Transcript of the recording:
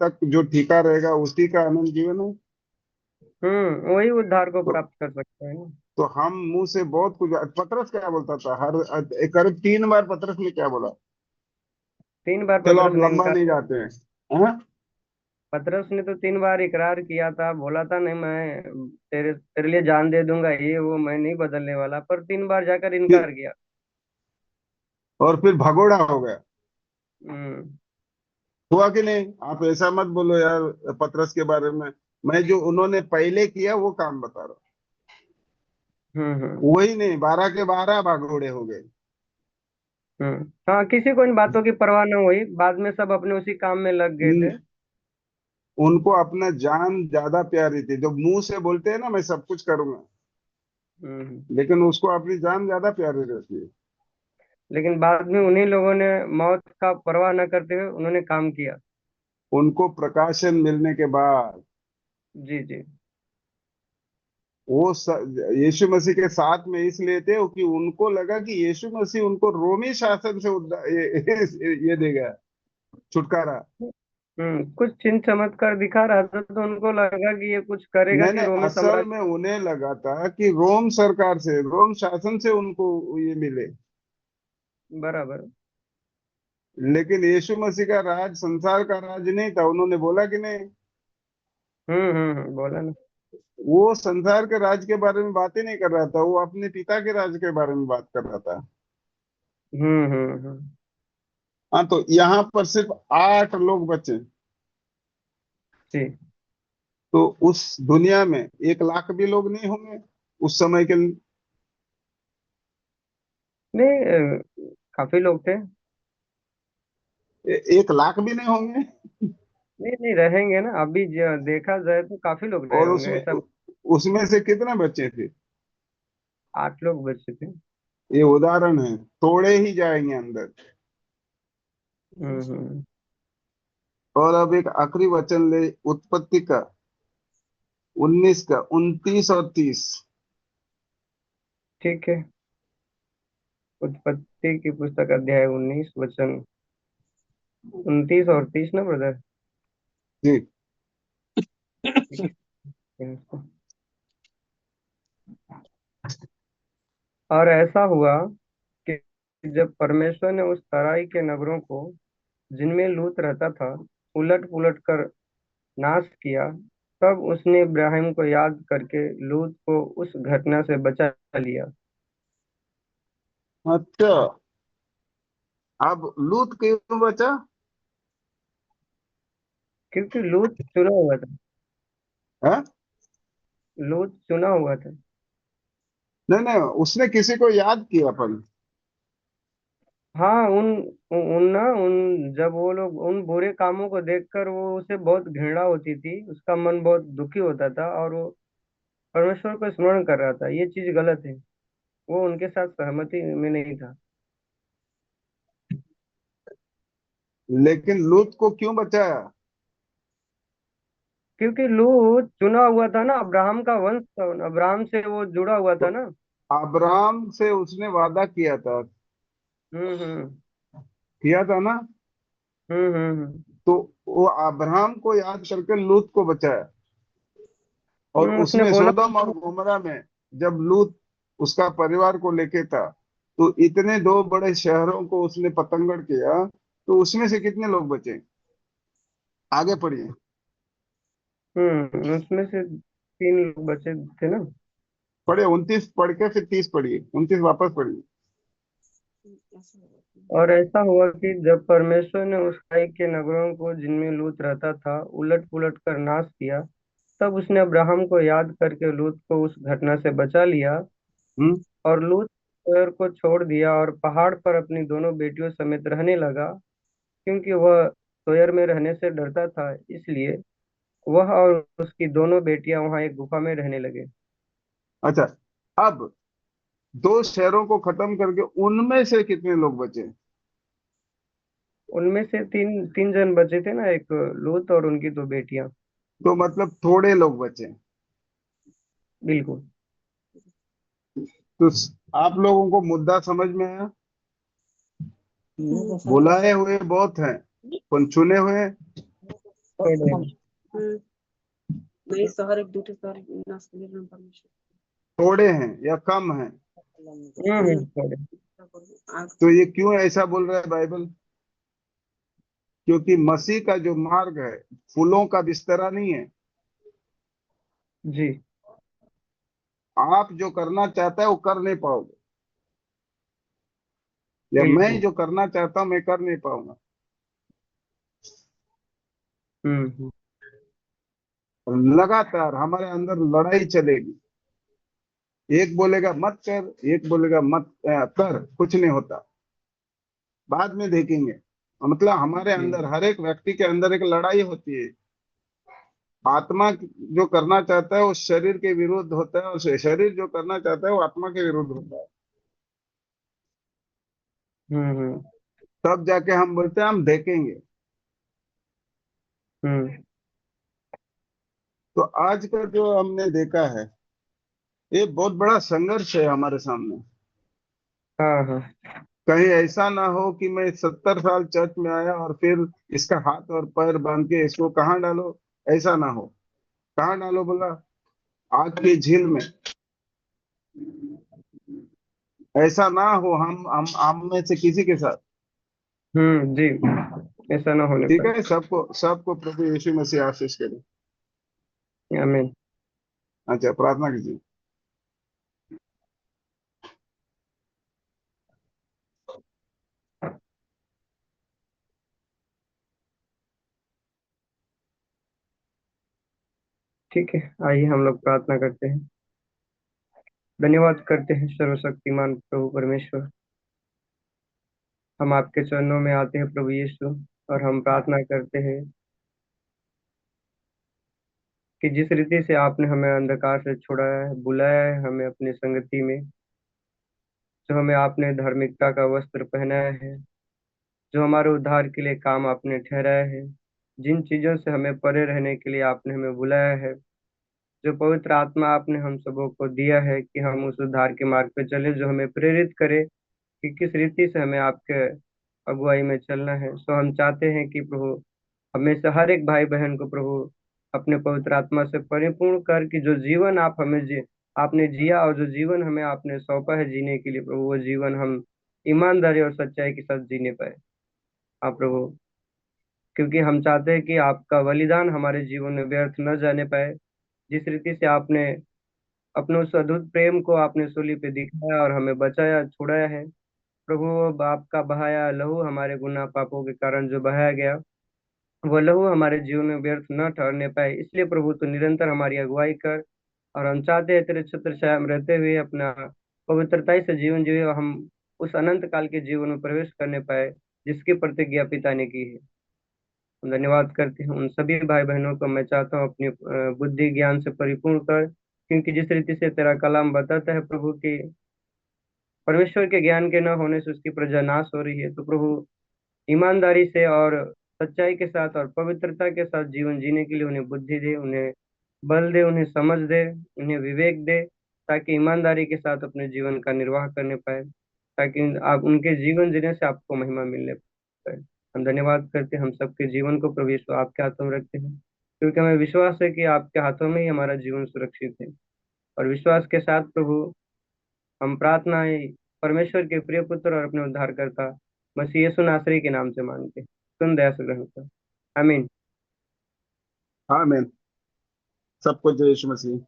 तक जो ठीका रहेगा उसी का अनंत जीवन है। वही उद्धार को तो प्राप्त कर सकता है ना। तो हम मुंह से बहुत कुछ। पतरस क्या बोलता था हर करीब 3 बार पतरस ने क्या बोला? 3 बार चलो पतरस अब ने लंबा इनकार। नहीं जाते हैं। हाँ? पतरस ने तो 3 बार इकरार किया था, बोला था नहीं मैं तेरे तेरे लिए जान दे दूंगा, ये वो मैं नहीं बदलने वाला, पर 3 बार जाकर फिर इनकार किया। और फिर भगोड़ा हो गया। हम्म हुआ कि नहीं? आप ऐसा मत बोलो यार पतरस के बारे में। मैं जो उन्होंने पहले किया वो काम बता रहा हम्म हूँ। वही नहीं, 12 के 12 भगोड़े हो गए। हाँ, किसी को इन बातों की परवाह न हुई, बाद में सब अपने उसी काम में लग गए थे। उनको अपना जान ज्यादा प्यारी थी। जो मुंह से बोलते हैं ना मैं सब कुछ करूंगा, हम्म लेकिन उसको अपनी जान ज्यादा प्यारी रहती है। लेकिन बाद में उन्हीं लोगों ने मौत का परवाह न करते हुए उन्होंने काम किया। उनको प्रकाशन मिलने के बाद जी जी। वो यीशु मसीह के साथ में इसलिए थे कि उनको लगा कि यीशु मसीह उनको रोमी शासन से ये देगा छुटकारा। कुछ चिन्ह चमत्कार दिखा रहा था तो उनको लगा कि ये कुछ करेगा नहीं कि नहीं, रोमी असल साम्राज्य। में उन्हें लगा था कि रोम सरकार से, रोम शासन से उनको ये मिले। बराबर। लेकिन यीशु मसीह का राज संसार का राज नहीं था, उन्होंने बोला कि नहीं। बोला ना। वो संसार के राज के बारे में बात ही नहीं कर रहा था, वो अपने पिता के राज के बारे में बात कर रहा था। हम्म। हाँ, तो यहाँ पर सिर्फ 8 लोग बचे। जी। तो उस दुनिया में 1 लाख भी लोग नहीं होंगे उस समय के। नहीं, काफी लोग थे। 1 लाख भी नहीं होंगे। नहीं नहीं, रहेंगे ना, अभी देखा जाए तो काफी लोग रहे और होंगे उसमें ऐसा। उसमें से कितने बच्चे थे? 8 लोग बचे थे। ये उदाहरण है, तोड़े ही जाएंगे अंदर। हम्म। और अब एक आखिरी वचन ले, उत्पत्ति का 19 का 29 और 30। ठीक है। उत्पत्ति की पुस्तक अध्याय 19 वचन 29 और 30 ना ब्रदर। जी। ठीक है इसको। और ऐसा हुआ कि जब परमेश्वर ने उस तराई के नगरों को जिनमें लूत रहता था उलट पुलट कर नाश किया, तब उसने इब्राहिम को याद करके लूत को उस घटना से बचा लिया। अच्छा, अब लूत क्यों बचा? क्योंकि लूत चुना हुआ था। है? लूत चुना हुआ था। नहीं नहीं, उसने किसी को याद किया अपन। हाँ, उन उन ना उन जब वो लोग उन बुरे कामों को देखकर वो उसे बहुत घृणा होती थी, उसका मन बहुत दुखी होता था और वो परमेश्वर को स्मरण कर रहा था, ये चीज गलत है। वो उनके साथ सहमति में नहीं था। लेकिन लूत को क्यों बचाया? क्योंकि लूत चुना हुआ था ना, अब्राहम का वंश था, अब्राहम से वो जुड़ा हुआ तो था ना। अब्राहम से उसने वादा किया था, हम्म। किया था ना। हम्म। तो वो अब्राहम को याद करके लूत को बचाया। और उसने उसमें बोला। सोदोम और गोमरा में जब लूत उसका परिवार को लेके था, तो इतने 2 बड़े शहरों को उसने पतंगड़ किया। तो उसमें से कितने लोग बचे? आगे पढ़िए। उसमें से 3 लोग बचे थे ना। पढ़िए 29 पढ़ के फिर 30 पढ़िए, 29 वापस पढ़िए। और ऐसा हुआ कि जब परमेश्वर ने उस खाई के नगरों को जिनमें लूत रहता था उलट पुलट कर नाश किया, तब उसने अब्राहम को याद करके लूत को उस घटना से बचा लिया। हम्म। और लूत सोयर को छोड़ दिया और पहाड़ पर अपनी दोनों बेटियों समेत रहने लगा, क्योंकि वह सोयर में रहने से डरता था, इसलिए वह और उसकी दोनों बेटियां वहां एक गुफा में रहने लगे। अच्छा, अब 2 शहरों को खत्म करके उनमें से कितने लोग बचे? उनमें से तीन तीन जन बचे थे ना, एक लूत और उनकी 2 बेटियां। तो मतलब थोड़े लोग बचे। बिल्कुल। तो आप लोगों को मुद्दा समझ में आया? बुलाए हुए बहुत हैं, पर चुने हुए थोड़े हम्म, नहीं शहर एक दूसरे शहर नासरी में परमेश्वर थोड़े हैं या कम हैं? थोड़े। आग तो ये क्यों ऐसा बोल रहा है बाइबल? क्योंकि मसीह का जो मार्ग है फूलों का बिस्तरा नहीं है। जी आप जो करना चाहता है वो कर नहीं पाओगे, या मैं बिल्कुल। जो करना चाहता हूं मैं कर नहीं पाऊंगा। हम्म। लगातार हमारे अंदर लड़ाई चलेगी। एक बोलेगा मत कर, एक बोलेगा मत कर, कुछ नहीं होता। बाद में देखेंगे। मतलब हमारे जी। अंदर, हर एक व्यक्ति के अंदर एक लड़ाई होती है। आत्मा जो करना चाहता है वो शरीर के विरुद्ध होता है, और शरीर जो करना चाहता है वो आत्मा के विरुद्ध होता है। हम्म। तब जाके हम बोलते हैं हम देखेंगे। हम्म। तो आज का जो हमने देखा है, ये बहुत बड़ा संघर्ष है हमारे सामने। हाँ हाँ। कहीं ऐसा ना हो कि मैं 70 साल चर्च में आया और फिर इसका हाथ और पैर बांध के इसको कहाँ डालो। ऐसा ना हो। कहाँ डालो बोला? आग की झील में। ऐसा ना हो हम में से किसी के साथ। जी। ऐसा ना होने ठीक पाए। है, सबको सबको प्रभु यीशु मसीह आशीष करे। आमीन। अच्छा, प्रार्थना कीजिए। ठीक है, आइए हम लोग प्रार्थना करते हैं। धन्यवाद करते हैं सर्वशक्तिमान प्रभु परमेश्वर। हम आपके चरणों में आते हैं प्रभु यीशु, और हम प्रार्थना करते हैं कि जिस रीति से आपने हमें अंधकार से छुड़ाया है, बुलाया है हमें अपनी संगति में, जो हमें आपने धार्मिकता का वस्त्र पहनाया है, जो हमारे उद्धार के लिए काम आपने ठहराया है, जिन चीजों से हमें परे रहने के लिए आपने हमें बुलाया है, जो पवित्र आत्मा आपने हम सबों को दिया है कि हम उस उद्धार के मार्ग पे चले, जो हमें प्रेरित करे कि किस रीति से हमें आपके अगुवाई में चलना है। सो हम चाहते हैं कि प्रभु हमें से हर एक भाई बहन को प्रभु अपने पवित्र आत्मा से परिपूर्ण कर, कि जो जीवन आप हमें आपने जिया, और जो जीवन हमें आपने सौंपा है जीने के लिए प्रभु, वो जीवन हम ईमानदारी और सच्चाई के साथ जीने पाए। आप प्रभु, क्योंकि हम चाहते हैं कि आपका बलिदान हमारे जीवन में व्यर्थ न जाने पाए। जिस रीति से आपने अपने उस अद्भुत प्रेम को आपने सूली पे दिखाया और हमें बचाया छुड़ाया है प्रभु, वो बाप का बहाया लहू हमारे गुनाह पापों के कारण जो बहाया गया, वो लहू हमारे जीवन में व्यर्थ न ठहरने पाए। इसलिए प्रभु तो निरंतर हमारी अगुवाई कर, और हम चाहते हैं तेरे छत्र छाया में रहते हुए अपना पवित्रताई से जीवन जिए, और हम उस अनंत काल के जीवन में प्रवेश करने पाए जिसकी प्रतिज्ञा पिता ने की है। हम धन्यवाद करते हैं उन सभी भाई बहनों को। मैं चाहता हूँ अपनी बुद्धि ज्ञान से परिपूर्ण कर, क्योंकि जिस रीति से तेरा कलाम बताता है प्रभु कि परमेश्वर के ज्ञान के न होने से उसकी प्रजा नाश हो रही है, तो प्रभु ईमानदारी से और सच्चाई के साथ और पवित्रता के साथ जीवन जीने के लिए उन्हें बुद्धि दे, उन्हें बल दे, उन्हें समझ दे, उन्हें विवेक दे, ताकि ईमानदारी के साथ अपने जीवन का निर्वाह करने पाए, ताकि आप उनके जीवन जीने से आपको महिमा मिलने पाए। हम धन्यवाद करते हैं, हम सबके जीवन को प्रभु यीशु आपके हाथों में रखते हैं, क्योंकि हमें विश्वास है कि आपके हाथों में ही हमारा जीवन सुरक्षित है। और विश्वास के साथ प्रभु हम प्रार्थनाएं परमेश्वर के प्रिय पुत्र और अपने उद्धारकर्ता मसीह यीशु नासरी के नाम से मांगते हैं। सुन दया से ग्रहण कर। आमीन। हाँ, मैं सबको जय यीशु मसीह।